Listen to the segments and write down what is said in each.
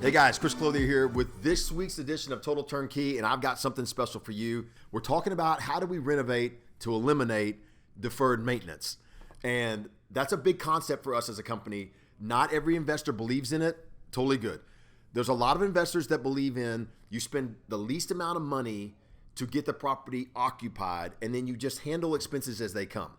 Hey guys, Chris Clothier here with this week's edition of Total Turnkey, and I've got something special for you. We're talking about how do we renovate to eliminate deferred maintenance. And that's a big concept for us as a company. Not every investor believes in it. Totally good. There's a lot of investors that believe in you spend the least amount of money to get the property occupied, and then you just handle expenses as they come.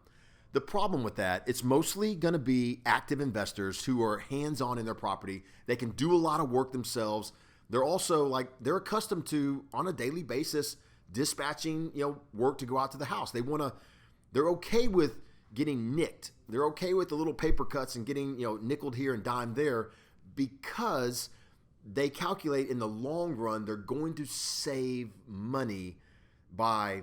The problem with that, it's mostly going to be active investors who are hands-on in their property. They can do a lot of work themselves. They're also they're accustomed to, on a daily basis, dispatching, work to go out to the house. They're okay with getting nicked. They're okay with the little paper cuts and getting, nickeled here and dimed there, because they calculate in the long run they're going to save money by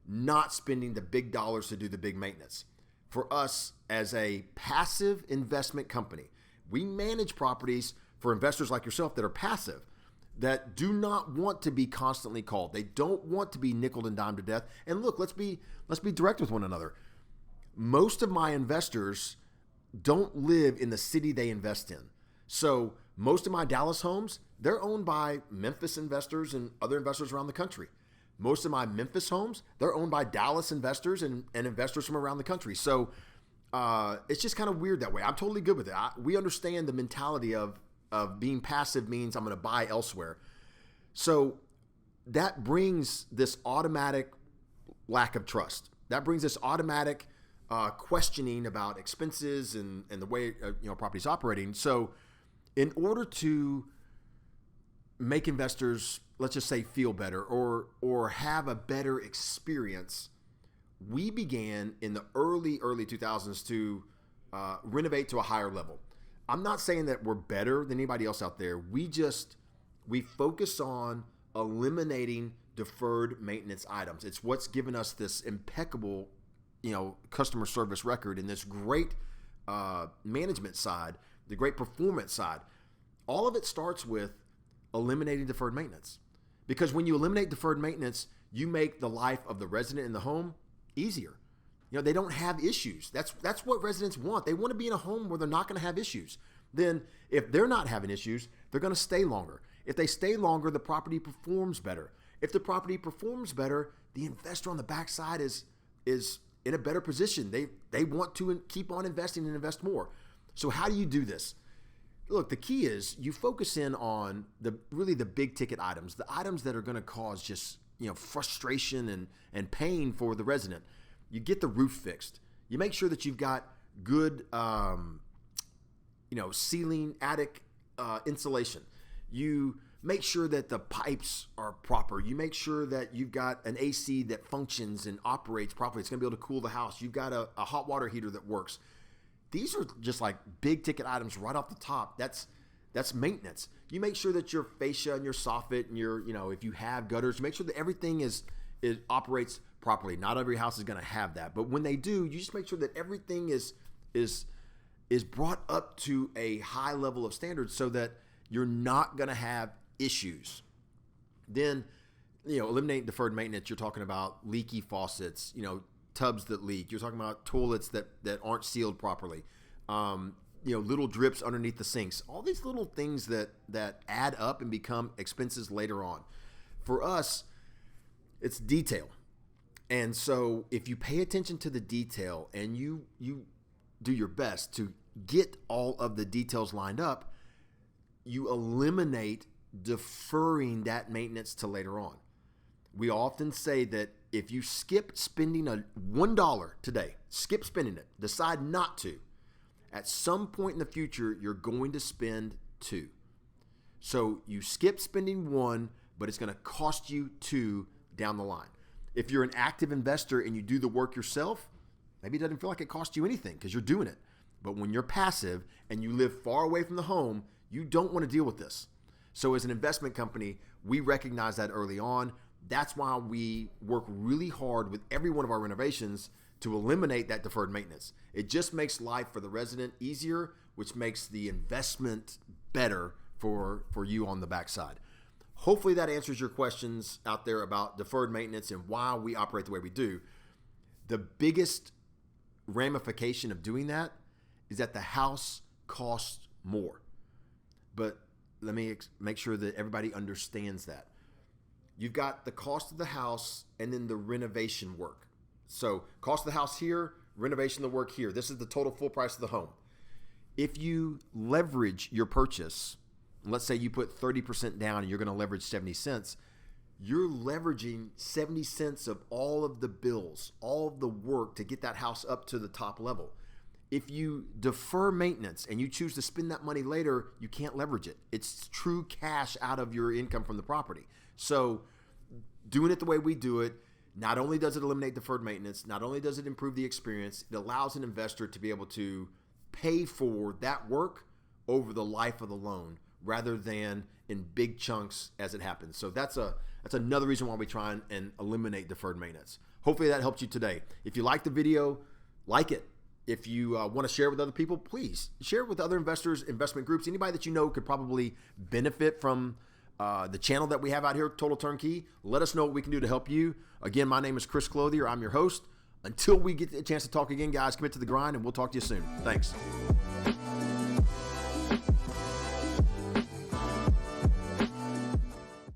not spending the big dollars to do the big maintenance. For us, as a passive investment company, we manage properties for investors like yourself that are passive, that do not want to be constantly called. They don't want to be nickeled and dimed to death. And look, let's be direct with one another. Most of my investors don't live in the city they invest in. So most of my Dallas homes, they're owned by Memphis investors and other investors around the country. Most of my Memphis homes, they're owned by Dallas investors and investors from around the country. So it's just kind of weird that way. I'm totally good with it. We understand the mentality of being passive means I'm going to buy elsewhere. So that brings this automatic lack of trust. That brings this automatic questioning about expenses and the way property's operating. So in order to make investors, let's just say, feel better or have a better experience, we began in the early 2000s to renovate to a higher level. I'm not saying that we're better than anybody else out there. We focus on eliminating deferred maintenance items. It's what's given us this impeccable, customer service record and this great management side, the great performance side. All of it starts with eliminating deferred maintenance. Because when you eliminate deferred maintenance, you make the life of the resident in the home easier. They don't have issues. That's what residents want. They want to be in a home where they're not going to have issues. Then if they're not having issues, they're going to stay longer. If they stay longer, the property performs better. If the property performs better, the investor on the backside is in a better position. They want to keep on investing and invest more. So how do you do this? Look, the key is you focus in on the big ticket items, the items that are going to cause just frustration and pain for the resident. You get the roof fixed. You make sure that you've got good ceiling, attic insulation. You make sure that the pipes are proper. You make sure that you've got an AC that functions and operates properly. It's going to be able to cool the house. You've got a hot water heater that works. These are just like big ticket items right off the top. That's maintenance. You make sure that your fascia and your soffit and your, if you have gutters, you make sure that everything operates properly. Not every house is going to have that, but when they do, you just make sure that everything is brought up to a high level of standards so that you're not going to have issues. Then, eliminating deferred maintenance. You're talking about leaky faucets, tubs that leak. You're talking about toilets that aren't sealed properly. Little drips underneath the sinks. All these little things that add up and become expenses later on. For us, it's detail. And so if you pay attention to the detail and you do your best to get all of the details lined up, you eliminate deferring that maintenance to later on. We often say that if you skip spending $1 today, skip spending it, decide not to, at some point in the future, you're going to spend $2. So you skip spending $1, but it's going to cost you $2 down the line. If you're an active investor and you do the work yourself, maybe it doesn't feel like it costs you anything because you're doing it. But when you're passive and you live far away from the home, you don't want to deal with this. So as an investment company, we recognize that early on. That's why we work really hard with every one of our renovations to eliminate that deferred maintenance. It just makes life for the resident easier, which makes the investment better for you on the backside. Hopefully that answers your questions out there about deferred maintenance and why we operate the way we do. The biggest ramification of doing that is that the house costs more. But let me make sure that everybody understands that. You've got the cost of the house and then the renovation work. So cost of the house here, renovation of the work here. This is the total full price of the home. If you leverage your purchase, let's say you put 30% down and you're going to leverage 70 cents, you're leveraging 70 cents of all of the bills, all of the work to get that house up to the top level. If you defer maintenance and you choose to spend that money later, you can't leverage it. It's true cash out of your income from the property. So doing it the way we do it, not only does it eliminate deferred maintenance, not only does it improve the experience, it allows an investor to be able to pay for that work over the life of the loan rather than in big chunks as it happens. So that's another reason why we try and eliminate deferred maintenance. Hopefully that helped you today. If you like the video, like it. If you want to share it with other people, please share it with other investors, investment groups, anybody that you know could probably benefit from the channel that we have out here, Total Turnkey. Let us know what we can do to help you. Again, my name is Chris Clothier. I'm your host. Until we get a chance to talk again, guys, commit to the grind, and we'll talk to you soon. Thanks.